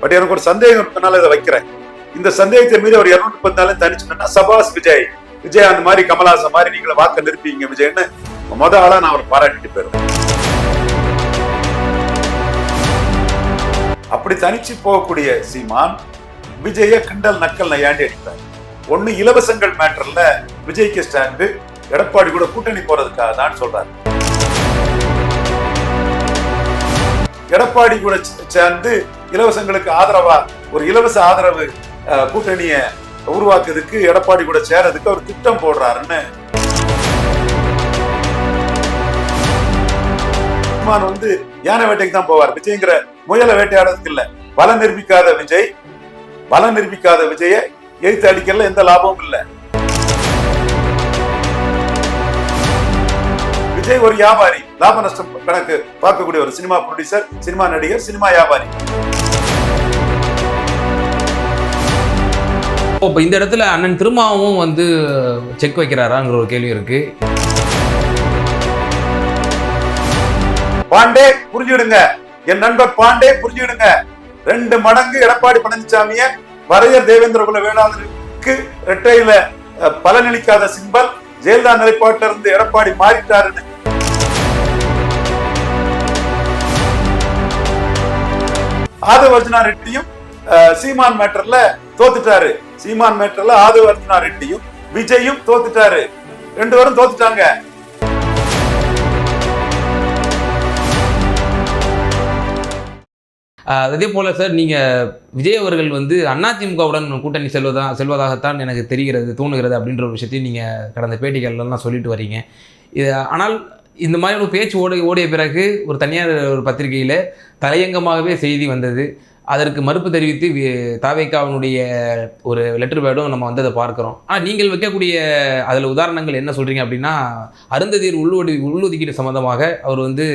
But எனக்கு ஒரு சந்தேகம் இருக்கனால இதை வைக்கிறேன். இந்த சந்தேகத்தை மீறி அவர் 214 தனிச்சுட்டா சபாஸ் விஜய் அந்த மாதிரி கமலஹாசன் மாதிரி நீங்கள வாக்க நிற்பீங்க விஜய்னு ஆளா நான் அவர் பாராட்டிட்டு போயிருவேன். அப்படி தனிச்சு போகக்கூடிய சீமான் விஜய கிண்டல் நக்கல் நையாண்டி அடிக்கிறார். ஒண்ணு இலவசங்கள் மேட்டர்ல விஜய்க்கு ஸ்டாண்டு, எடப்பாடி கூட கூட்டணி போறதுக்காக தான் சொல்றாரு. எடப்பாடி கூட சேர்ந்து இலவசங்களுக்கு ஆதரவா ஒரு இலவச ஆதரவு கூட்டணிய உருவாக்குறதுக்கு எடப்பாடி கூட சேரதுக்கு அவர் திட்டம் போடுறாருன்னு வந்து யானை வேட்டைக்கு தான் போவார். விஜய்ங்கிற முயலை வேட்டையாடுறதுக்கு இல்ல. பலம் நிரூபிக்காத விஜய எதிர்த்து அடிக்கல எந்த லாபமும் இல்ல. விஜய் ஒரு வியாபாரி, லாப நஷ்டம் கணக்கு பார்க்கக்கூடிய ஒரு சினிமா ப்ரொடியூசர், சினிமா நடிகர், சினிமா வியாபாரி. இப்போ இந்த இடத்துல அண்ணன் திருமாவும் வந்து செக் வைக்கிறாராங்கிற ஒரு கேள்வி இருக்கு. பாண்டே புரிஞ்சுடுங்க, என் நண்பர் பாண்டே புரிஞ்சுடுங்க. 2 மடங்கு எடப்பாடி பழனிசாமிய வரையர் தேவேந்திர குல வேளாளருக்கு இரட்டையில பலனளிக்காத சிம்பல் ஜெயலலிதா நிலைப்பாட்டில இருந்து எடப்பாடி மாறிட்டாருன்னு ஆதவ அர்ஜுனா ரெட்டியும் சீமான் மேட்டர்ல தோத்துட்டாரு. சீமான் மேட்டர்ல ஆதவ அர்ஜுனா ரெட்டியும் விஜயும் தோத்துட்டாரு. 2 பேரும் தோத்துட்டாங்க. அதே போல சார், நீங்க விஜய் அவர்கள் வந்து அதிமுகவுடன் கூட்டணி செல்வதாகத்தான் எனக்கு தோணுகிறது அப்படின்ற ஒரு விஷயத்தையும் நீங்க கடந்த பேட்டிகள்லாம் சொல்லிட்டு வரீங்க. ஆனால் இந்த மாதிரி ஒரு பேச்சு ஓடிய பிறகு ஒரு தனியார் ஒரு பத்திரிகையில தலையங்கமாகவே செய்தி வந்தது. அதற்கு மறுப்பு தெரிவித்து தாவேக்காவினுடைய ஒரு லெட்டர் பேடும் நம்ம வந்து அதை பார்க்குறோம். ஆனால் நீங்கள் வைக்கக்கூடிய அதில் உதாரணங்கள் என்ன சொல்கிறீங்க அப்படின்னா, அருந்ததியர் உள்ளொதுக்கீடு சம்மந்தமாக அவர் வந்து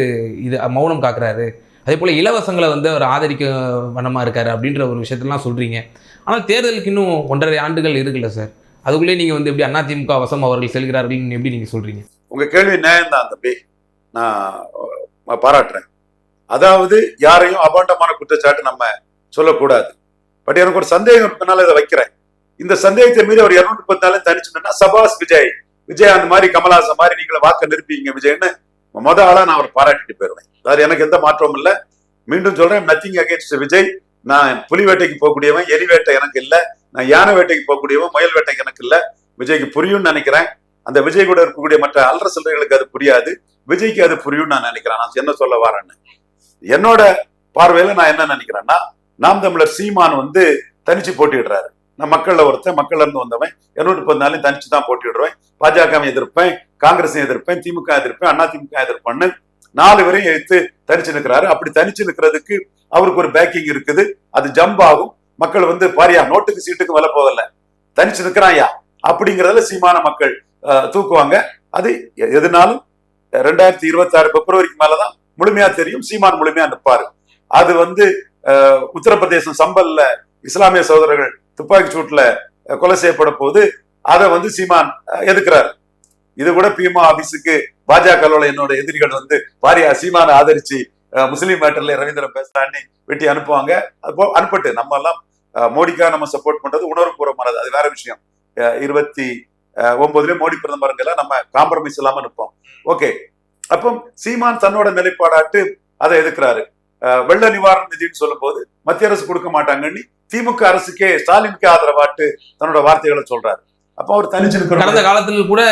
இது மௌனம் காக்குறாரு, அதே போல் இலவசங்களை வந்து அவர் ஆதரிக்க வண்ணமாக இருக்காரு அப்படின்ற ஒரு விஷயத்தெல்லாம் சொல்கிறீங்க. ஆனால் தேர்தலுக்கு இன்னும் 1.5 ஆண்டுகள் இருக்குல்ல சார், அதுக்குள்ளே நீங்கள் வந்து எப்படி அதிமுக வசம் அவர்கள் செல்கிறார்கள் எப்படி நீங்கள் சொல்கிறீங்க? உங்கள் கேள்வி நியாயம் தான் தம்பி, நான் பாராட்டுறேன். அதாவது யாரையும் அபாண்டமான குற்றச்சாட்டு நம்ம சொல்லக்கூடாது. பட் எனக்கு ஒரு சந்தேகம் இருக்கனால இதை வைக்கிறேன். இந்த சந்தேகத்தை மீறி அவர் 214 தனிச்சுட்டா சபாஸ் விஜய் அந்த மாதிரி கமலஹாசன் மாதிரி நீங்கள வாக்க நிற்பீங்க விஜய்னு ஆளா நான் அவர் பாராட்டிட்டு போயிருவேன். அதாவது எனக்கு எந்த மாற்றமும் இல்லை. மீண்டும் சொல்றேன், நத்திங் அகேன்ஸ்ட் விஜய். நான் புலி வேட்டைக்கு போகக்கூடியவன், எலி வேட்டை எனக்கு இல்லை. நான் யானை வேட்டைக்கு போகக்கூடியவன், முயல் வேட்டைக்கு எனக்கு இல்லை. விஜய்க்கு புரியும்னு நினைக்கிறேன். அந்த விஜய் கூட இருக்கக்கூடிய மற்ற அல்ற சில்லறைகளுக்கு அது புரியாது, விஜய்க்கு அது புரியும்னு நான் நினைக்கிறேன். நான் என்ன சொல்ல வரேன்னு என்னோட பார்வையில நான் என்ன நினைக்கிறேன்னா, நாம் தமிழர் சீமான் வந்து தனிச்சு போட்டிடுறாரு. நான் மக்கள்ல இருந்து வந்தவன், 214 தனிச்சு தான் போட்டிடுவேன். பாஜகவை எதிர்ப்பேன், காங்கிரஸை எதிர்ப்பேன், திமுக எதிர்ப்பேன், அதிமுக எதிர்ப்பேன்னு 4 பேரையும் எடுத்து தனிச்சு நிற்கிறாரு. அப்படி தனிச்சு நிற்கிறதுக்கு அவருக்கு ஒரு பேக்கிங் இருக்குது. அது ஜம்ப் ஆகும். மக்கள் வந்து பாரியா நோட்டுக்கு சீட்டுக்கு விலை போகல, தனிச்சு நிற்கிறாயா அப்படிங்கிறதுல சீமான மக்கள் தூக்குவாங்க. அது எதுனாலும் 2026 பிப்ரவரிக்கு மேலதான் முழுமையா தெரியும். சீமான் முழுமையா நிற்பாரு. அது வந்து உத்தரப்பிரதேசம் சம்பல்ல இஸ்லாமிய சகோதரர்கள் துப்பாக்கி சூட்டுல கொலை செய்யப்பட போது அதை வந்து சீமான் எதிர்க்கிறாரு. இது கூட பிஎம்ஓ ஆபீஸுக்கு பாஜக என்னோட எதிரிகள் வந்து பாரியா சீமானை ஆதரிச்சு முஸ்லீம் மேட்டர்ல ரவீந்திரன் பேசுறான்னு வெட்டி அனுப்புவாங்க. அது அனுப்பட்டு நம்ம எல்லாம் மோடிக்காக நம்ம சப்போர்ட் பண்றது உணர்வுபூர்வமானது, அது வேற விஷயம். 29 மோடி பிரதமருங்கெல்லாம் நம்ம காம்ப்ரமைஸ் இல்லாம நிற்போம். ஓகே, அப்போ சீமான் தன்னோட நிலைப்பாடாட்டு அதை எதிர்க்கிறாரு. வெள்ள நிவாரண நிதினு சொல்லும் போது மத்திய அரசு கொடுக்க மாட்டாங்கன்னு திமுக அரசுக்கே ஸ்டாலினுக்கு ஆதரவாட்டு தன்னோட வார்த்தைகளை சொல்றாரு. அப்ப அவர் தனிச்சிருக்கிற கடந்த காலத்தில் கூட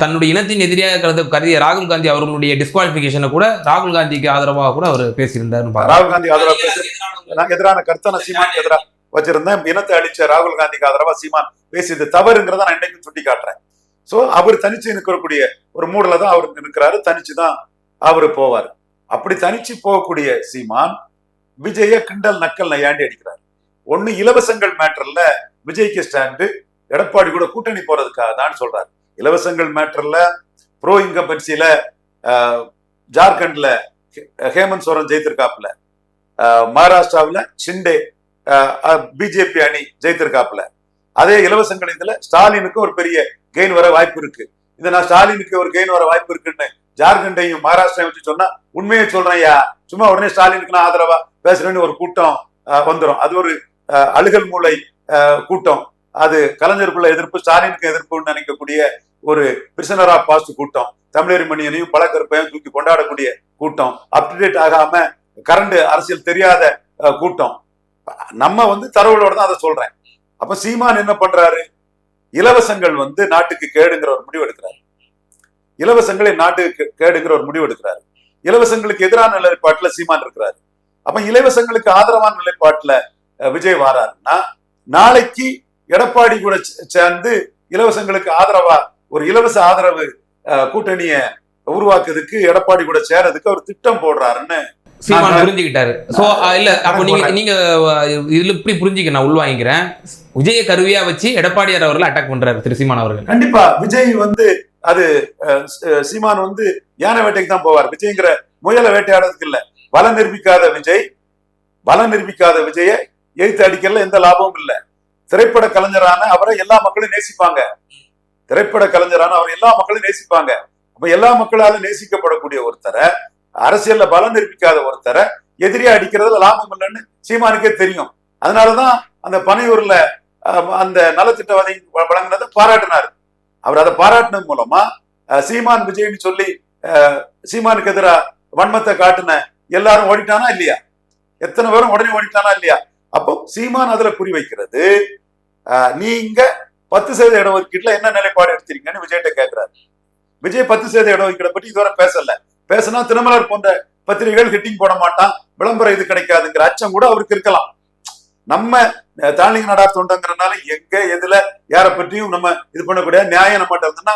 தன்னுடைய இனத்தின் எதிரியாக கருதிய ராகுல் காந்தி அவர்களுடைய டிஸ்குவாலிபிகேஷனை கூட ராகுல் காந்திக்கு ஆதரவாக கூட அவர் பேசியிருந்தார். ராகுல் காந்தி ஆதரவா பேசி நான் எதிரான கருத்தை நான் சீமானுக்கு எதிராக வச்சிருந்தேன். இனத்தை அழிச்ச ராகுல் காந்திக்கு ஆதரவா சீமான் பேசியது தவறுங்கிறத நான் இன்னைக்கும் சுட்டி காட்டுறேன். சோ அவர் தனிச்சு நிற்கக்கூடிய ஒரு மூடல தான் அவர் நிற்கிறாரு. தனிச்சுதான் அவரு போவார். அப்படி தனிச்சு போகக்கூடிய சீமான் விஜய கிண்டல் நக்கல் நையாண்டி அடிக்கிறார். ஒண்ணு இலவசங்கள் மேட்டர்ல விஜய்க்கு ஸ்டாண்டு, எடப்பாடி கூட கூட்டணி போறதுக்காக தான் சொல்றாரு. இலவசங்கள் மேட்டர்ல ப்ரோ இன்கம்பன்சில ஜார்க்கண்ட்ல ஹேமந்த் சோரன் ஜெயித்திருக்காப்புல, மகாராஷ்டிராவில் ஷிண்டே பிஜேபி அணி ஜெயித்திருக்காப்புல. அதே இலவசங்கள் இதுல ஸ்டாலினுக்கு ஒரு பெரிய கெயின் வர வாய்ப்பு இருக்கு. இது நான் ஸ்டாலினுக்கு ஒரு கெயின் வர வாய்ப்பு இருக்குன்னு ஜார்க்கண்டையும் மகாராஷ்டிரையும் வச்சு சொன்னா உண்மையை சொல்றேன்யா, சும்மா உடனே ஸ்டாலினுக்கு நான் ஆதரவா பேசுறேன்னு ஒரு கூட்டம் வந்துடும். அது ஒரு அழுகல் மூளை கூட்டம். அது கலைஞருக்குள்ள எதிர்ப்பு, ஸ்டாலினுக்கு எதிர்ப்புன்னு நினைக்கக்கூடிய ஒரு பிரிசனர் ஆஃப் பாஸ்ட் கூட்டம். தமிழறி மணியனையும் பழக்கருப்பையும் தூக்கி கொண்டாடக்கூடிய கூட்டம். அப்டேட் ஆகாம கரண்ட் அரசியல் தெரியாத கூட்டம். நம்ம வந்து தரவுகளோட தான் அதை சொல்றேன். அப்ப சீமான் என்ன பண்றாரு? இலவசங்கள் வந்து நாட்டுக்கு கேடுங்கிற ஒரு முடிவு எடுக்கிறாரு. இலவசங்களை நாட்டுக்கு கேடுங்கிற ஒரு முடிவு எடுக்கிறாரு. இலவசங்களுக்கு எதிரான நிலைப்பாட்டுல சீமான் இருக்கிறாரு. அப்ப இலவசங்களுக்கு ஆதரவான நிலைப்பாட்டுல விஜய் வாராருன்னா, நாளைக்கு எடப்பாடி கூட சேர்ந்து இலவசங்களுக்கு ஆதரவா ஒரு இலவச ஆதரவு கூட்டணிய உருவாக்குறதுக்கு, எடப்பாடி கூட சேரதுக்கு அவர் திட்டம் போடுறாருன்னு சீமான் புரிஞ்சுக்கிட்டாரு. சோ இல்ல, அப்போ நீங்க இதுல இப்படி புரிஞ்சுக்க நான் உள்வாங்கிக்கிறேன். விஜய கருவியா வச்சு எடப்பாடியார் அவர்கள் அட்டாக் பண்றாரு திரு சீமான் அவர்கள். கண்டிப்பா விஜய் வந்து அது சீமான் வந்து யானை வேட்டைக்கு தான் போவார். விஜய்ங்கிற முயலை வேட்டையாடுறதுக்கு இல்ல. பலம் நிரூபிக்காத விஜய எய்த்து அடிக்கல எந்த லாபமும் இல்ல. திரைப்பட கலைஞரான அவரை எல்லா மக்களும் நேசிப்பாங்க. அப்ப எல்லா மக்களாலும் நேசிக்கப்படக்கூடிய ஒருத்தரை, அரசியல்ல பலம் நிரூபிக்காத ஒருத்தரை எதிரியா அடிக்கிறதுல லாபம் இல்லைன்னு சீமானுக்கே தெரியும். அதனாலதான் அந்த பனையூர்ல அந்த நலத்திட்டவாதி வழங்கினதை பாராட்டினார். அவர் அதை பாராட்டினது மூலமா சீமான் விஜய்னு சொல்லி சீமானுக்கு எதிராக வன்மத்தை காட்டின எல்லாரும் ஓடிட்டானா இல்லையா? எத்தனை பேரும் உடனே ஓடிட்டானா இல்லையா? அப்போ சீமான் அதுல குறி வைக்கிறது, நீங்க 10% இடஒதுக்கீட்டுல என்ன நிலைப்பாடு எடுத்தீங்கன்னு விஜய்கிட்ட கேட்கிறாரு. விஜய் 10% இடஒதுக்கீடை பற்றி இதுவரை பேசினா தினமலர் போன்ற பத்திரிகைகள் ஹிட்டிங் போட மாட்டான், விளம்பரம் இது கிடைக்காதுங்கிற அச்சம் கூட அவருக்கு இருக்கலாம். நம்ம தாலிங்க நாடா தொண்டங்கிறனால எங்க எதுல யாரை பற்றியும் நம்ம இது பண்ணக்கூடிய நியாயம் நம்மகிட்ட இருந்ததுன்னா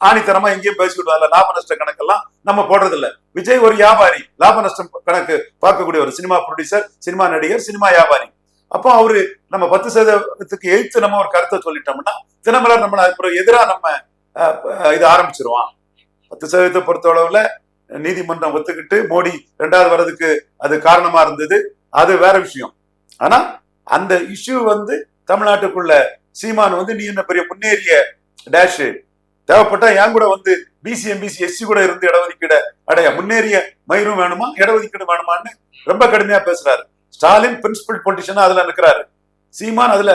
ஆணித்தரமா எங்கேயும் பேசிக்கிட்டு லாப நஷ்ட கணக்கெல்லாம் நம்ம போடுறது இல்ல. விஜய் ஒரு வியாபாரி, லாப நஷ்டம் கணக்கு பார்க்கக்கூடிய ஒரு சினிமா ப்ரொடியூசர், சினிமா நடிகர், சினிமா வியாபாரி. அப்போ அவரு நம்ம 10%க்கு எதிர்த்து நம்ம ஒரு கருத்தை சொல்லிட்டோம்னா தினமலர் நம்மள அப்புறம் எதிராக நம்ம இது ஆரம்பிச்சிருவான். 10% பொறுத்தளவுல நீதிமன்றம் ஒத்துக்கிட்டு மோடி 2வது வர்றதுக்கு அது காரணமா இருந்தது, அது வேற விஷயம். ஆனா அந்த இஷ்யூ வந்து தமிழ்நாட்டுக்குள்ள சீமான் வந்து நீ என்ன பெரிய முன்னேறிய டேஷ், தேவைப்பட்டா என் கூட வந்து பிசி எம்பிசி எஸ்சி கூட இருந்து இடஒதுக்கீடு அடைய, முன்னேறிய மயிரும் வேணுமா இடஒதுக்கீடு வேணுமான்னு ரொம்ப கடுமையா பேசுறாரு. ஸ்டாலின் பிரின்சிபல் பொலிட்டிஷனா அதுல இருக்கிறாரு, சீமான் அதுல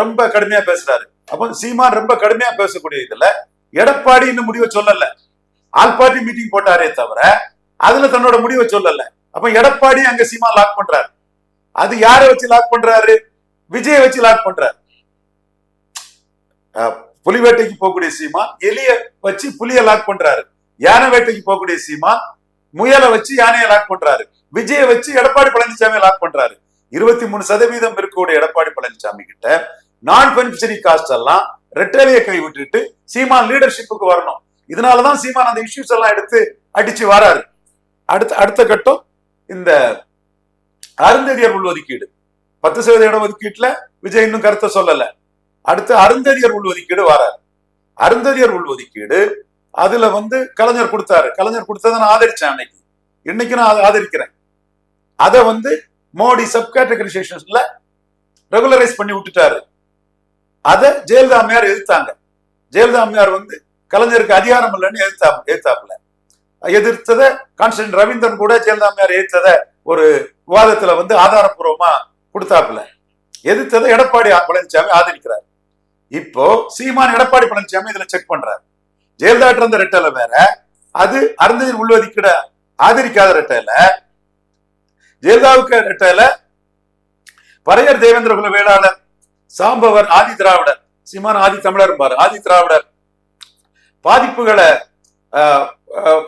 ரொம்ப கடுமையா பேசுறாரு. அப்ப சீமான் ரொம்ப கடுமையா பேசக்கூடிய இதுல எடப்பாடி இன்னும் முடிவை சொல்லல. ஆல் பார்ட்டி மீட்டிங் போட்டாரே தவிர அதுல தன்னோட முடிவை சொல்லல. அப்ப எடப்பாடி அங்க சீமான் லாக் பண்றாரு. அது யாரை வச்சு லாக் பண்றாரு? விஜய வச்சு லாக் பண்றாரு. புலி வேட்டைக்கு போகக்கூடிய சீமான் எலிய வச்சு புலிய லாக் பண்றாரு. யானை வேட்டைக்கு போகக்கூடிய சீமான் முயலை வச்சு யானையை லாக் பண்றாரு. விஜய வச்சு எடப்பாடி பழனிசாமி லாக் பண்றாரு. 23% இருக்கக்கூடிய எடப்பாடி பழனிசாமி கிட்ட நான் பெனிஃபிஷரி காஸ்ட் எல்லாம் ரெட்டேலியை கை விட்டுட்டு சீமான் லீடர்ஷிப்புக்கு வரணும். இதனாலதான் சீமான் அந்த இஷ்யூஸ் எல்லாம் எடுத்து அடிச்சு வராரு. அடுத்த கட்டம் இந்த அருந்ததியர் உள்ஒதுக்கீடு. 10% இடஒதுக்கீட்டுல விஜய் இன்னும் கருத்தை சொல்லல. அடுத்து அருந்ததியர் உள்ஒதுக்கீடு வராரு. அருந்ததியர் உள்ஒதுக்கீடு அதுல வந்து கலைஞர் கொடுத்தாரு. கலைஞர் கொடுத்ததை நான் ஆதரிச்சேன் அன்னைக்கு, இன்னைக்கு நான் ஆதரிக்கிறேன். அதை வந்து மோடி சப் கேட்டகரைசேஷன்ல ரெகுலரைஸ் பண்ணி விட்டுட்டாரு. அதை ஜெயலலிதா அம்மையார் எதிர்த்தாங்க. ஜெயலலிதா அம்மையார் வந்து கலைஞருக்கு அதிகாரம் இல்லைன்னு எதிர்த்ததை கான்ஸ்டன்ட் ரவீந்திரன் கூட ஜெயலலிதா அம்மையார் எதிர்த்ததை ஒரு விவாதத்துல வந்து ஆதாரப்பூர்வமா கொடுத்தாப்புல. எதிர்த்ததை எடப்பாடி பழனிசாமி ஆதரிக்கிறார். இப்போ சீமான் எடப்பாடி பழனிசாமி இதுல செக் பண்றாரு. ஜெயலலிதா இருந்த ரெட்டல வேற, அது அருந்ததியர் உள்ஒதுக்கீடு ஆதரிக்காத ரெட்டல. ஜெயலலிதாவுக்கு ரெட்டல பறையர் தேவேந்திர குல வேளாளர் சாம்பவர் ஆதி திராவிடர், சீமான் ஆதி தமிழர் பாரு, ஆதி திராவிடர் பாதிப்புகளை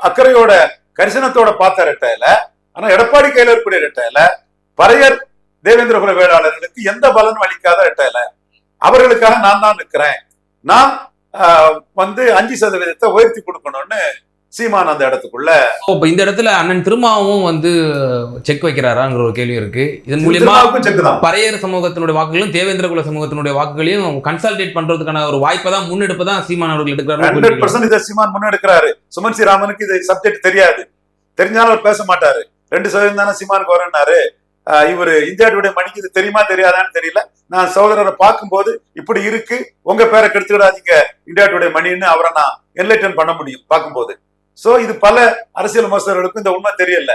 அக்கறையோட கரிசனத்தோட பார்த்த ரெட்டையில, ஆனா எடப்பாடி கையில இருக்கக்கூடிய ரெட்டையில பறையர் தேவேந்திர குல வேளாளர்களுக்கு எந்த பலனும் அளிக்காத ரெட்டையில. அவர்களுக்காக நான் தான் நிற்கிறேன், நான் வந்து 5% உயர்த்தி கொடுக்கணும்னு சீமான் அந்த இடத்துக்குள்ள. இந்த இடத்துல அண்ணன் திருமாவும் வந்து செக் வைக்கிறாராங்கிற ஒரு கேள்வி இருக்கு. இதன் மூலியமா பறையர் சமூகத்தினுடைய வாக்குகளையும் தேவேந்திர குல சமூகத்தினுடைய வாக்குகளையும் கன்சல்டேட் பண்றதுக்கான ஒரு வாய்ப்பை தான் முன்னெடுப்பு தான் சீமான் அவர்கள் எடுக்கிறாரு. 100% இதை சீமான் முன்னெடுக்கிறாரு. சுமன் சி ராமனுக்கு இது சப்ஜெக்ட் தெரியாது, தெரிஞ்சாலும் அவர் பேச மாட்டாரு. 2% தானே சீமானுக்கு வரனாரு. இவரு இந்தியா டுடே மணிக்கு இது தெரியுமா தெரியாதான்னு தெரியல. நான் சகோதரரை பார்க்கும்போது இப்படி இருக்கு, உங்க பேரை கெடுத்துக்கிடாதீங்க இந்தியா டுடே மணின்னு அவரை நான் என்லைட்டன் பண்ண முடியும் பார்க்கும்போது. சோ இது பல அரசியல் விமர்சகர்களுக்கும் இந்த உண்மை தெரியல.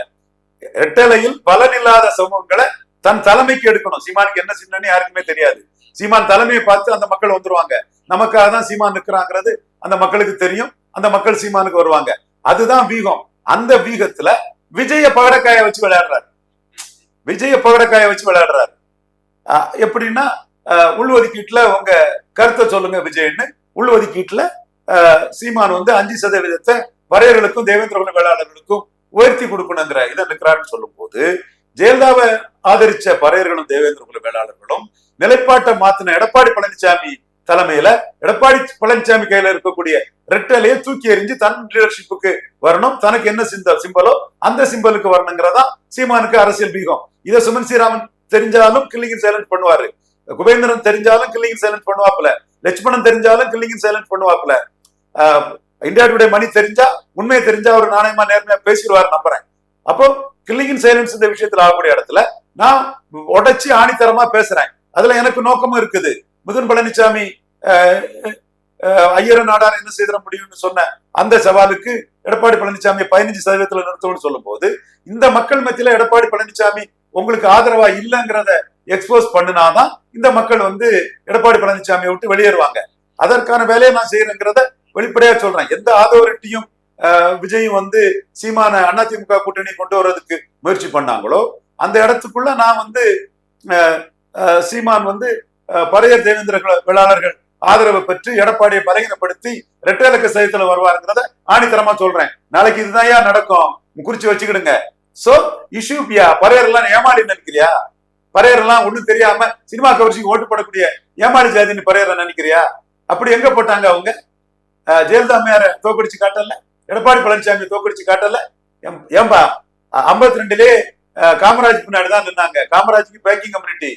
ரெட்டலையில் பலனில்லாத சமூகங்களை தன் தலைமைக்கு எடுக்கணும். சீமானுக்கு என்ன சின்னன்னு யாருக்குமே தெரியாது. சீமான் தலைமையை பார்த்து அந்த மக்கள் வந்துருவாங்க. நமக்காக தான் சீமான் நிற்கிறாங்கிறது அந்த மக்களுக்கு தெரியும். அந்த மக்கள் சீமானுக்கு வருவாங்க. அதுதான் வீகம். அந்த வீகத்துல விஜய பகடக்காய வச்சு விளையாடுறாரு. எப்படின்னா உள்ஒதுக்கீட்டுல உங்க கருத்தை சொல்லுங்க விஜய்னு உள்ஒதுக்கீட்டுல சீமான் 5% பறையர்களுக்கும் தேவேந்திர குல வேளாளர்களுக்கும் உயர்த்தி கொடுக்கணுங்கிற இதை நிற்கிறாருன்னு சொல்லும் போது, ஜெயலலிதாவை ஆதரிச்ச பறையர்களும் தேவேந்திர குல வேளாளர்களும் நிலைப்பாட்டை மாத்தின எடப்பாடி பழனிசாமி தலைமையில எடப்பாடி பழனிசாமி கையில இருக்கக்கூடிய ரெட்டலையை தூக்கி எறிஞ்சு தன் லீடர்ஷிப்புக்கு வரணும். தனக்கு என்ன சிம்பலோ அந்த சிம்பலுக்கு வரணுங்கிறதா சீமானுக்கு அரசியல் பீகம். இதை சுமன் ஸ்ரீராமன் தெரிஞ்சாலும் கில்லிங் சைலண்ட் பண்ணுவாரு. குபேந்திரன் தெரிஞ்சாலும் கில்லிங் சைலண்ட் பண்ணுவாப்புல. லட்சுமணன் தெரிஞ்சாலும் கில்லிங் சைலண்ட் பண்ணுவாப்புல. இந்தியா டுடே மணி தெரிஞ்சா, உண்மையை தெரிஞ்சா ஒரு நாணயமா நேர்மையா பேசிடுவாரு நம்புறேன். அப்போ கில்லிங் சைலன்ஸ் இந்த விஷயத்துல ஆகக்கூடிய இடத்துல நான் உடைச்சு ஆணித்தரமா பேசுறேன். அதுல எனக்கு நோக்கமும் இருக்குது. மிதுன் பழனிசாமி ஐயர நாடார் என்ன செய்திட முடியும்னு சொன்ன அந்த சவாலுக்கு எடப்பாடி பழனிசாமி 15% நிறுத்தணும்னு சொல்லும் போது, இந்த மக்கள் மத்தியில எடப்பாடி பழனிசாமி உங்களுக்கு ஆதரவா இல்லைங்கிறத எக்ஸ்போஸ் பண்ணினாதான் இந்த மக்கள் எடப்பாடி பழனிசாமியை விட்டு வெளியேறுவாங்க. அதற்கான வேலையை நான் செய்யறேங்கிறத வெளிப்படையா சொல்றேன். எந்த ஆதரவரையும் விஜயும் சீமான அதிமுக கூட்டணி கொண்டு வர்றதுக்கு முயற்சி பண்ணாங்களோ அந்த இடத்துக்குள்ள நான் சீமான் பறையர் தேவேந்திர வேளாளர்கள் ஆதரவை பெற்று எடப்பாடியை பலகீனப்படுத்தி ரெட்டேலக்க சதயத்துல வருவாருங்கிறத ஆணித்தரமா சொல்றேன். நாளைக்கு இதுதான் நடக்கும், குறிச்சு வச்சுக்கிடுங்க. சோ இஷ்யூபியா பறையர் எல்லாம் ஏமாளி நினைக்கிறியா? பறையர் எல்லாம் ஒண்ணும் தெரியாம சினிமா கவர்ச்சிக்கு ஓட்டு போடக்கூடிய ஏமாளி ஜாதின்னு பறையரை நினைக்கிறியா? அப்படி எங்க போட்டாங்க அவங்க? ஜெயலலிதா அம்மையார தோக்கடிச்சு காட்டல, எடப்பாடி பழனிசாமி தோக்கடிச்சு காட்டல. ஏன்பா 52லயே காமராஜ் பின்னாடி தான் நின்னாங்க. காமராஜுக்கு பேக்கிங் கம்யூனிட்டி.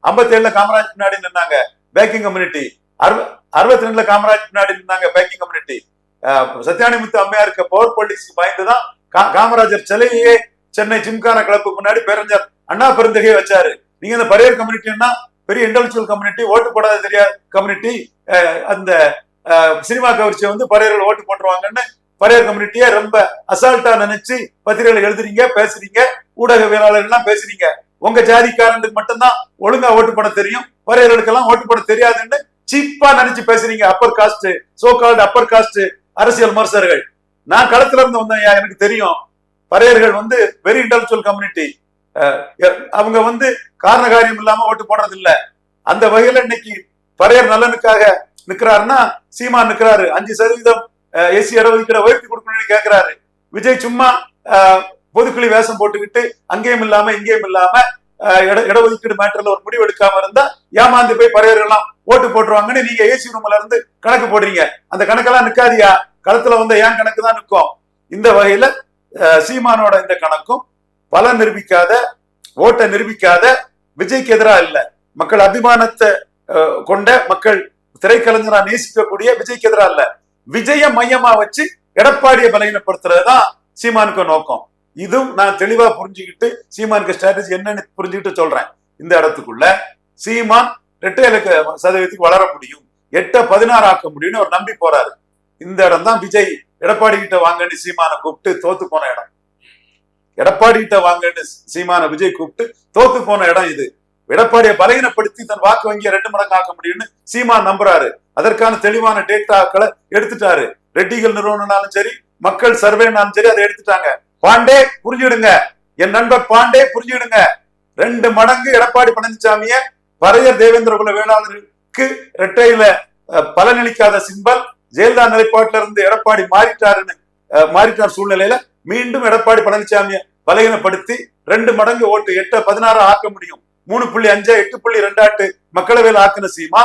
57ல காமராஜ் பின்னாடி நின்னாங்க பேக்கிங் கம்யூனிட்டி. 62ல காமராஜ் பின்னாடி நின்னாங்க பேக்கிங் கம்யூனிட்டி. சத்யானிமுத்து அம்மையாருக்கு பவர் பாலிடிக்ஸ் பயந்துதான் காமராஜர் சிலையே சென்னை ஜிம்கான கிளப்பு முன்னாடி பேரஞ்சர் அண்ணா பெருந்தகையை வச்சாரு. நீங்க இந்த பறையர் கம்யூனிட்டின்னா பெரிய இன்டெலக்சுவல் கம்யூனிட்டி, ஓட்டு போடாத தெரியாத கம்யூனிட்டி. அந்த சினிமா கவர்ச்சியை பறையர்கள் ஓட்டு போட்டுருவாங்கன்னு பறையர் கம்யூனிட்டியை ரொம்ப அசால்ட்டா நினைச்சு பத்திரிகைகளை எழுதுறீங்க, பேசுறீங்க, ஊடகவியலாளர்கள்லாம் பேசுறீங்க. உங்க ஜாதிக்காரனுக்கு மட்டும்தான் ஒழுங்கா ஓட்டு போட தெரியும், பறையர்களுக்கெல்லாம் ஓட்டு போட தெரியாதுன்னு சீப்பா நினைச்சு பேசுறீங்க. Upper caste, so called upper caste அரசியல் விமர்சகர்கள். நான் களத்துல இருந்து வந்தேன், எனக்கு தெரியும். பறையர்கள் வெரி இன்டெலக்சுவல் கம்யூனிட்டி. அவங்க காரண காரியம் இல்லாம ஓட்டு போடுறது இல்ல. அந்த வகையில இன்னைக்கு பறையர் நலனுக்காக நிக்கிறாருன்னா சீமான் நிக்கிறாரு. 5% எஸ்சி இடஒதுக்கீட உயர்த்தி கொடுக்கணும்னு கேட்கிறாரு. விஜய் சும்மா பொதுக்குழி வேஷம் போட்டுக்கிட்டு அங்கேயும் இல்லாம இங்கேயும் இல்லாம இடஒதுக்கீடு மேட்டர்ல ஒரு முடிவு எடுக்காம இருந்தா ஏமாந்து போய் பறையர்கள்லாம் ஓட்டு போட்டுருவாங்கன்னு நீங்க ஏசி ரூம்ல இருந்து கணக்கு போடுறீங்க. அந்த கணக்கெல்லாம் நிக்காதியா? களத்துல ஏன் கணக்கு தான் நிற்கும். இந்த வகையில சீமானோட இந்த கணக்கும் பல நிரூபிக்காத, ஓட்டை நிரூபிக்காத விஜய்க்கு எதிராக இல்ல, மக்கள் அபிமானத்தை கொண்ட, மக்கள் திரைக்கலைஞரா நேசிக்கக்கூடிய விஜய்க்கு எதிராக இல்ல, விஜய மையமா வச்சு எடப்பாடியை பலகீனப்படுத்துறதுதான் சீமானுக்கு நோக்கம். இதுவும் நான் தெளிவா புரிஞ்சுக்கிட்டு சீமானுக்கு ஸ்ட்ராட்டஜி என்னன்னு புரிஞ்சுக்கிட்டு சொல்றேன். இந்த இடத்துக்குள்ள சீமான் 2% வளர முடியும், 8-16 ஆக்க முடியும்னு அவர் நம்பி போறாரு. இந்த இடம் தான் விஜய் எடப்பாடி கிட்ட வாங்கன்னு சீமானை கூப்பிட்டு தோத்து போன இடம். எடப்பாடி கிட்ட வாங்கன்னு சீமான விஜய் கூப்பிட்டு தோத்து போன இடம் இது. எடப்பாடியை பலகீனப்படுத்தி தன் வாக்கு வங்கியை 2 மடங்கு ஆக்க முடியும்னு சீமான் நம்புறாரு. அதற்கான தெளிவான டேட்டாக்களை எடுத்துட்டாரு. ரெட்டிகள் நிறுவனம்னாலும் சரி, மக்கள் சர்வேனாலும் சரி, அதை எடுத்துட்டாங்க. பாண்டே புரிஞ்சுடுங்க, என் நண்பர் பாண்டே புரிஞ்சுடுங்க. 2 மடங்கு எடப்பாடி பழனிசாமிய பறையர் தேவேந்திர குல வேளாளருக்கு இரட்டையில பலனளிக்காத சிம்பல். ஜெயலலிதா நிலைப்பாட்டில இருந்து எடப்பாடி மாறிட்டார் சூழ்நிலையில மீண்டும் எடப்பாடி பழனிசாமியை பலகீனப்படுத்தி 2 மடங்கு ஓட்டு 8-16 ஆக்க முடியும். 3.5 8.2 மக்களவையில் ஆக்கின சீமா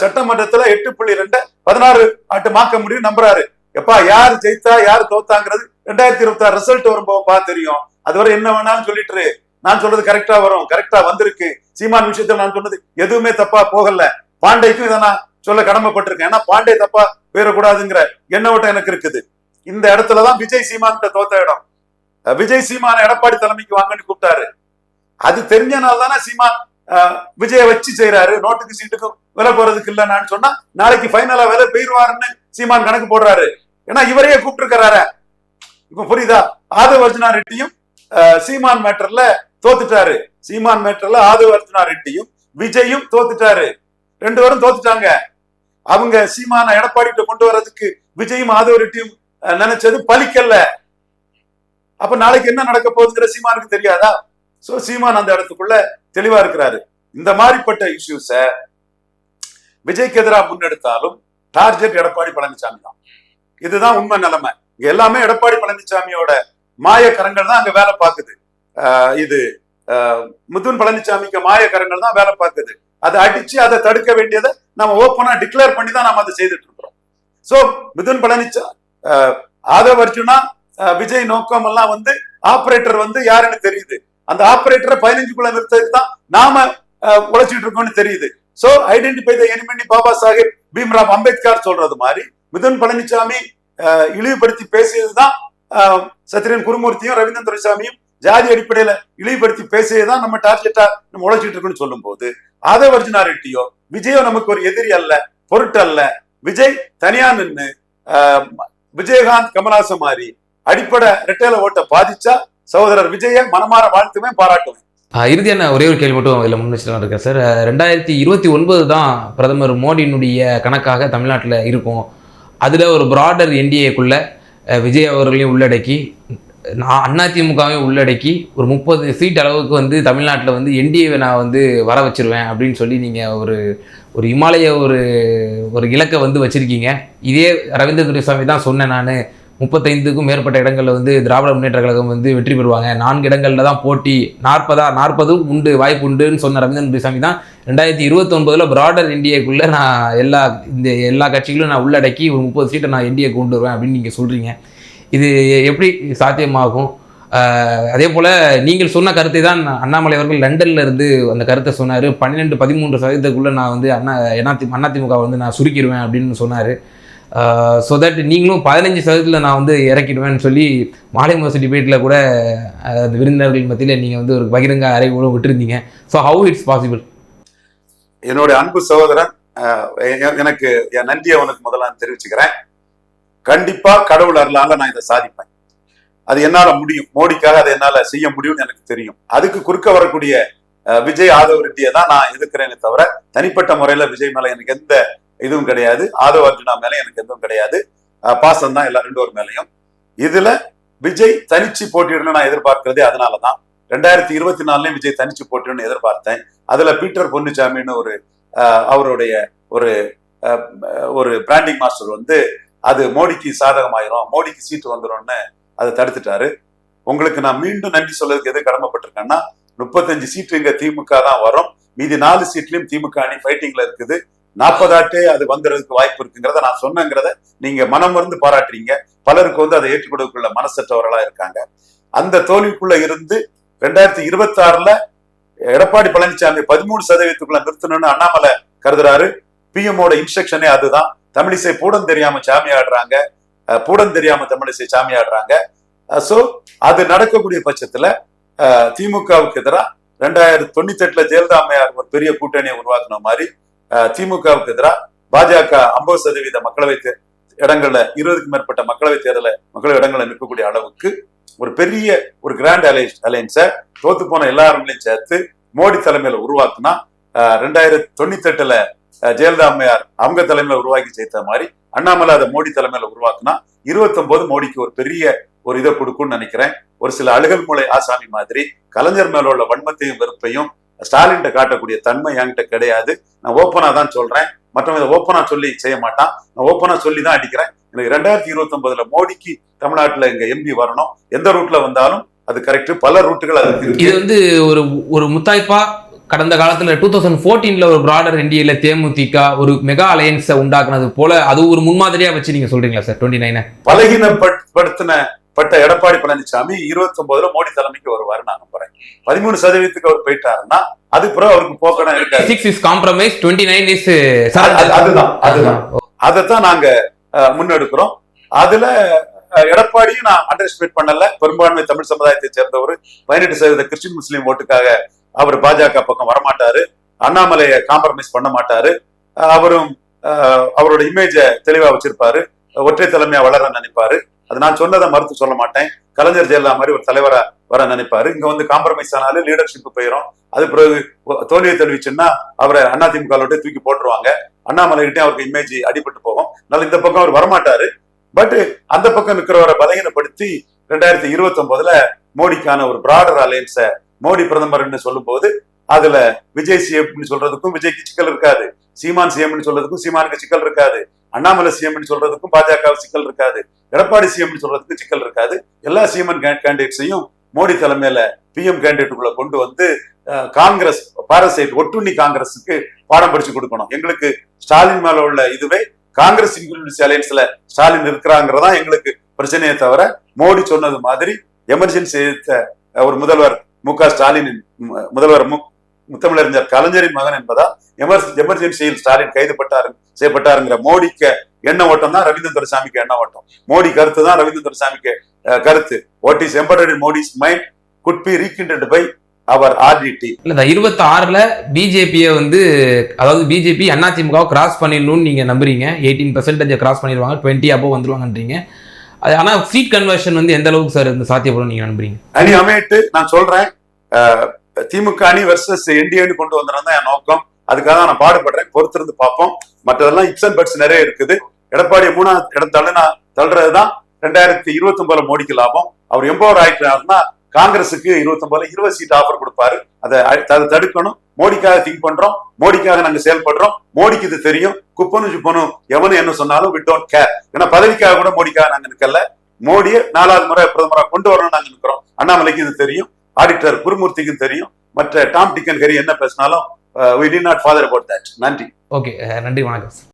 சட்டமன்றத்துல 8.2 16 ஆக்க முடியும் நம்புறாரு. எப்பா யாரு ஜெயித்தா யாரு தோத்தாங்கிறது 2026 ரிசல்ட் வரும்போது தெரியும். அதுவரை என்ன வேணாலும் சொல்லிட்டு நான் சொல்றது கரெக்டா வரும், கரெக்டா வந்திருக்கு. சீமான் விஷயத்துல நான் சொன்னது எதுவுமே தப்பா போகல. பாண்டேக்கும் இதை நான் சொல்ல கடமைப்பட்டிருக்கேன். ஏன்னா பாண்டே தப்பா போயிடக்கூடாதுங்கிற எண்ண ஓட்டம் எனக்கு இருக்குது. இந்த இடத்துலதான் விஜய் சீமான் தோத்த இடம். விஜய் சீமான எடப்பாடி தலைமைக்கு வாங்கன்னு கூப்பிட்டாரு. அது தெரிஞ்சனால தானே சீமான் விஜய வச்சு செய்யறாரு. நோட்டுக்கு சீட்டுக்கும் விலை போறதுக்கு இல்லைன்னு சொன்னா நாளைக்கு ஃபைனலா விலை போயிருவாருன்னு சீமான் கணக்கு போடுறாரு. ஏன்னா இவரையே கூப்பிட்டு இருக்கிறாரு. இப்ப புரியுதா? ஆதவ அர்ஜுனா ரெட்டியும் சீமான் மேட்டர்ல தோத்துட்டாரு. சீமான் மேட்டர்ல ஆதவ அர்ஜுனா ரெட்டியும் விஜயும் தோத்துட்டாரு. 2 பேரும் தோத்துட்டாங்க. அவங்க சீமான எடப்பாடிட்ட கொண்டு வர்றதுக்கு விஜயும் ஆதவ ரெட்டியும் நினைச்சது பலிக்கல்ல. அப்ப நாளைக்கு என்ன நடக்க போகுதுங்கிற சீமானுக்கு தெரியாதா? சோ சீமான் அந்த இடத்துக்குள்ள தெளிவா இருக்கிறாரு. இந்த மாதிரிப்பட்ட இஷ்யூஸ விஜய்க்கு எதிராக முன்னெடுத்தாலும் டார்கெட் எடப்பாடி பழனிசாமி தான். இதுதான் உண்மை நிலைமை. இங்க எல்லாமே எடப்பாடி பழனிசாமியோட மாய கரங்கள் தான் அங்க வேலை பார்க்குது. இது மிதுன் பழனிசாமிக்கு மாய கரங்கள் தான் வேலை பார்க்குது. அதை அடிச்சு அதை தடுக்க வேண்டியதை நம்ம ஓப்பனா டிக்ளேர் பண்ணி தான் நம்ம அதை செய்துட்டு இருக்கிறோம். சோ மிதுன் ஆதவ அர்ஜுனா விஜய் நோக்கம் எல்லாம் ஆபரேட்டர் யாருன்னு தெரியுது. அந்த ஆபரேட்டரை 15க்குள்ள நிறுத்ததுக்கு தான் நாம உழைச்சிட்டு இருக்கோம்னு தெரியுது. So identify the enemy Baba Saheb Bhimrao Ambedkar சொல்றது மாதிரி மிதுன் பழனிசாமி இழிவுபடுத்தி பேசியதுதான் சத்ரியன் குருமூர்த்தியும் ரவீந்திரன் துரைசாமியும் ஜாதி அடிப்படையில இழிவுபடுத்தி பேசியதுதான் நம்ம டார்கெட்டா நம்ம உழைச்சிட்டு இருக்கோம்னு சொல்லும் போது ஆதவ அர்ஜுனா ரெட்டியோ விஜயோ நமக்கு ஒரு எதிரி அல்ல, பொருட்டு அல்ல. விஜய் தனியா நின்று விஜயகாந்த் கமலாசன் மாதிரி அடிப்படை ரெட்டையில ஓட்ட பாதிச்சா சகோதரர் விஜய மனமாற வாழ்த்துவேன், பாராட்டுவேன். இறுதியான ஒரே ஒரு கேள்வி மட்டும் இதில் முன்வச்சுட்டு இருக்கேன் சார். 2029 தான் பிரதமர் மோடியினுடைய கணக்காக தமிழ்நாட்டில் இருக்கும். அதில் ஒரு ப்ராடர் என்டிஏக்குள்ள விஜய் அவர்களையும் உள்ளடக்கி அதிமுகவையும் உள்ளடக்கி ஒரு 30 சீட் அளவுக்கு தமிழ்நாட்டில் என்டிஏவை நான் வர வச்சிருவேன் அப்படின்னு சொல்லி நீங்கள் ஒரு இமாலய ஒரு இலக்கை வச்சுருக்கீங்க. இதே ரவீந்திர துரைசாமி தான் சொன்னேன், நான் 35க்கும் மேற்பட்ட இடங்களில் திராவிட முன்னேற்ற கழகம் வெற்றி பெறுவாங்க, 4 இடங்களில் தான் போட்டி, 40 உண்டு, வாய்ப்பு உண்டுன்னு சொன்ன ரவீந்திரன் துரைசாமி தான் 2029 ப்ராடர் என்டிஏக்குள்ளே நான் எல்லா கட்சிகளும் நான் உள்ளடக்கி ஒரு 30 சீட்டை நான் என்டிஏ கொண்டு வருவேன் அப்படின்னு நீங்கள் சொல்கிறீங்க. இது எப்படி சாத்தியமாகும்? அதே போல் நீங்கள் சொன்ன கருத்தை தான் அண்ணாமலை அவர்கள் லண்டனில் இருந்து அந்த கருத்தை சொன்னார். 12-13% நான் அதிமுக நான் சுருக்கிடுவேன் அப்படின்னு சொன்னார். ஸோ தட் நீங்களும் 15% நான் இறக்கிடுவேன்னு சொல்லி மாலை முரசு டிபேட்டில் கூட அந்த விருந்தினர்கள் மத்தியில் நீங்கள் ஒரு பகிரங்க அறை கூட விட்டுருந்தீங்க. So how it's possible? என்னுடைய அன்பு சகோதரன், எனக்கு என் நன்றியை உனக்கு முதல்ல தெரிவிச்சுக்கிறேன். கண்டிப்பா கடவுள் அருளால நான் இதை சாதிப்பேன். அது என்னால முடியும். மோடிக்காக அதை என்னால செய்ய முடியும்னு எனக்கு தெரியும். அதுக்கு குறுக்க வரக்கூடிய விஜய் ஆதவ ரெட்டியை தான் நான் எதிர்க்கிறேனே தவிர தனிப்பட்ட முறையில விஜய் மேல எனக்கு எந்த இதுவும் கிடையாது. ஆதவ அர்ஜுனா மேல எனக்கு எதுவும் கிடையாது. பாசம் தான் எல்லா 2 பேர் மேலையும். இதுல விஜய் தனிச்சு போட்டியிடணும்னு நான் எதிர்பார்க்கிறதே அதனாலதான். 2024 விஜய் தனிச்சு போட்டியிடணும்னு எதிர்பார்த்தேன். அதுல பீட்டர் பொன்னுச்சாமின்னு அவருடைய ஒரு பிராண்டிங் மாஸ்டர் அது மோடிக்கு சாதகமாயிரும், மோடிக்கு சீட்டு வந்துடும்னு அதை தடுத்துட்டாரு. உங்களுக்கு நான் மீண்டும் நன்றி சொல்றதுக்கு எது கடமைப்பட்டிருக்கேன்னா 35 சீட்டு இங்க திமுக தான் வரும். மீதி 4 சீட்லயும் திமுக அணி ஃபைட்டிங்ல இருக்குது. 40 அது வந்துடுறதுக்கு வாய்ப்பு இருக்குங்கிறத நான் சொன்னங்கிறத நீங்க மனம் மருந்து பாராட்டுறீங்க. பலருக்கு அதை ஏற்றுக்கொடுக்குள்ள மனசற்றவர்களா இருக்காங்க. அந்த தோல்விக்குள்ள இருந்து 2026 எடப்பாடி பழனிசாமி 13% நிறுத்தணும்னு அண்ணாமலை கருதுறாரு. பிஎம்மோட இன்ஸ்ட்ரக்ஷனே அதுதான். தமிழிசை பூடம் தெரியாம சாமி ஆடுறாங்க, பூடம் தெரியாம தமிழிசை சாமி ஆடுறாங்க. சோ அது நடக்கக்கூடிய பட்சத்துல திமுகவுக்கு எதிராக 2098 ஜெயலலிதா அம்மையார் ஒரு பெரிய கூட்டணியை உருவாக்குன மாதிரி திமுகவுக்கு எதிராக பாஜக 50% மக்களவை இடங்கள்ல 20க்கும் மேற்பட்ட மக்களவை இடங்களை நிற்கக்கூடிய அளவுக்கு ஒரு பெரிய ஒரு கிராண்ட் அலையன்ஸை தோத்து போன எல்லாருங்களையும் சேர்த்து மோடி தலைமையில உருவாக்குனா 2098 ஜெயலலிதா அம்மையார் அவங்க தலைமையில உருவாக்கி ஜெயித்த மாதிரி அண்ணாமலை அதை மோடி தலைமையில உருவாக்குனா 29 மோடிக்கு ஒரு பெரிய ஒரு இதை கொடுக்கும்னு நினைக்கிறேன். ஒரு சில அழுகல் மூளை ஆசாமி மாதிரி கலைஞர் மேல உள்ள வன்மத்தையும் வெறுப்பையும் ஸ்டாலின் காட்டக்கூடிய தன்மை என்கிட்ட கிடையாது. நான் ஓப்பனா தான் சொல்றேன். மற்றவங்க இதை ஓப்பனா சொல்லி செய்ய மாட்டான். நான் ஓப்பனா சொல்லி தான் அடிக்கிறேன். எனக்கு 2029 மோடிக்கு தமிழ்நாட்டுல இங்க எம்பி வரணும். எந்த ரூட்ல வந்தாலும் அது கரெக்ட். பல ரூட்டுகள் அதுக்கு இது ஒரு முத்தாய்ப்பா கடந்த காலத்துல 2014 ஒரு ப்ராடர் என்டிஏல தேமுதிக ஒரு மெகா அலையன்ஸை உண்டாக்குனது போல அது ஒரு முன்மாதிரியா வச்சு நீங்க சொல்றீங்களா சார்? 29 பலகீனப்படுத்தின எடப்பாடி பழனிசாமி 29 மோடி தலைமைக்கு வருவாரு நான் நம்புறேன். 13% அவர் போயிட்டாருன்னா அது பிறகு அவருக்கு போக்கணும் இருக்காது. 6 is compromise, 29 is அதுதான் அதைத்தான் நாங்க முன்னெடுக்கிறோம். அதுல எடப்பாடியும் நான் அண்டர் எஸ்டிமேட் பண்ணல. பெரும்பான்மை தமிழ் சமுதாயத்தை சேர்ந்தவர் 18% கிறிஸ்டின் முஸ்லீம் ஓட்டுக்காக அவர் பாஜக பக்கம் வரமாட்டாரு. அண்ணாமலையை காம்ப்ரமைஸ் பண்ண மாட்டாரு. அவரும் அவரோட இமேஜை தெளிவா வச்சிருப்பாரு. ஒற்றை தலைமையா வளர நினைப்பாரு. அது நான் சொன்னதை மறுத்து சொல்ல மாட்டேன். கலைஞர் ஜெயலலிதா மாதிரி ஒரு தலைவரா வர நினைப்பாரு. இங்க வந்து காம்ப்ரமைஸ் ஆனாலும் லீடர்ஷிப் போயிடும். அது பிறகு தோல்வியை தெரிவிச்சுன்னா அவரை அதிமுக தூக்கி போட்டுருவாங்க. அண்ணாமலைகிட்டே அவருக்கு இமேஜ் அடிபட்டு போகும். அதனால இந்த பக்கம் அவர் வரமாட்டாரு. பட் அந்த பக்கம் இருக்கிறவரை பலகீனப்படுத்தி 2029 மோடிக்கான ஒரு பிராடர் அலையன்ஸ மோடி பிரதமர்னு சொல்லும் போது அதுல விஜய் சிஎம் சொல்றதுக்கும் விஜய்க்கு சிக்கல் இருக்காது, சீமான் சிஎம் சொல்றதுக்கும் சீமானுக்கு சிக்கல் இருக்காது, அண்ணாமலை சிஎம் சொல்றதுக்கும் பாஜக சிக்கல் இருக்காது, எடப்பாடி சிஎம் சொல்றதுக்கு சிக்கல் இருக்காது. எல்லா சிஎம் கேண்டிடேட்ஸையும் மோடி தலைமையில பிஎம் கேண்டிடேட்டுக்குள்ள கொண்டு வந்து காங்கிரஸ் பாரசைட் ஒட்டுண்ணி காங்கிரஸுக்கு பாடம் படிச்சு கொடுக்கணும். எங்களுக்கு ஸ்டாலின் மேல உள்ள இதுவே காங்கிரஸ் அலையன்ஸ்ல ஸ்டாலின் இருக்கிறாங்கிறதா எங்களுக்கு பிரச்சனையே தவிர, மோடி சொன்னது மாதிரி எமர்ஜென்சி ஒரு முதல்வர் மு.க. ஸ்டாலினின் முதல்வர் முத்தமிழறிஞர் கலைஞரின் மகன் என்பதா எமர்ஜென்சியில் ஸ்டாலின் செய்யப்பட்டாருங்கிற மோடிக்கு எண்ண ஓட்டம் தான் ரவீந்திரன் துரைசாமிக்கு எண்ண ஓட்டம். மோடி கருத்து தான் ரவீந்திரன் துரைசாமிக்கு கருத்து. What is embedded in Modi's mind could be rekindled by our RDT. இல்ல 26ல பிஜேபியை வந்து, அதாவது பிஜேபி அதிமுக கிராஸ் பண்ணிடணும்னு நீங்க நம்புறீங்க. 18% கிராஸ் பண்ணிடுவாங்க, 20 above வந்துருவாங்கன்றீங்க. ஆனா சீட் கன்வர்ஷன் வந்து எந்த அளவுக்கு சார் இந்த சாத்தியப்படும் நீங்க நம்புறீங்க? அணி அமைட்டு நான் சொல்றேன், திமுக அணி வெர்சஸ் என்டிஏன்னு கொண்டு வந்துடும் தான் என் நோக்கம். அதுக்காக தான் நான் பாடுபடுறேன். பொறுத்திருந்து பார்ப்போம். மற்றதெல்லாம் இப்ஸ் அண்ட் பட்ஸ் நிறைய இருக்குது. எடப்பாடி 3ஆவது இடம் தள்ளுறதுதான் 2029 மோடிக்கு லாபம். அவர் எம்பவர் ஆயிட்டாருன்னா காங்கிரஸுக்கு 20 சீட் ஆஃபர் கொடுப்பாரு. அதை தடுக்கணும். மோடிக்காக திங்க் பண்றோம், மோடிக்காக நாங்க செயல்படுறோம். மோடிக்கு இது தெரியும். குப்பனும் சுப்பனும் எவனும் என்ன சொன்னாலும் we don't care. ஏன்னா பதவிக்காக கூட மோடிக்காக நாங்க நிக்கல. மோடியை 4வது முறை பிரதமராக கொண்டு வரணும் நாங்க நிக்கிறோம். அண்ணாமலைக்கு இது தெரியும், ஆடிட்டர் குருமூர்த்திக்கும் தெரியும். மற்ற டாம் டிக் அண்ட் ஹரி என்ன பேசினாலும் we did not bother about that. நன்றி. ஓகே, நன்றி, வணக்கம்.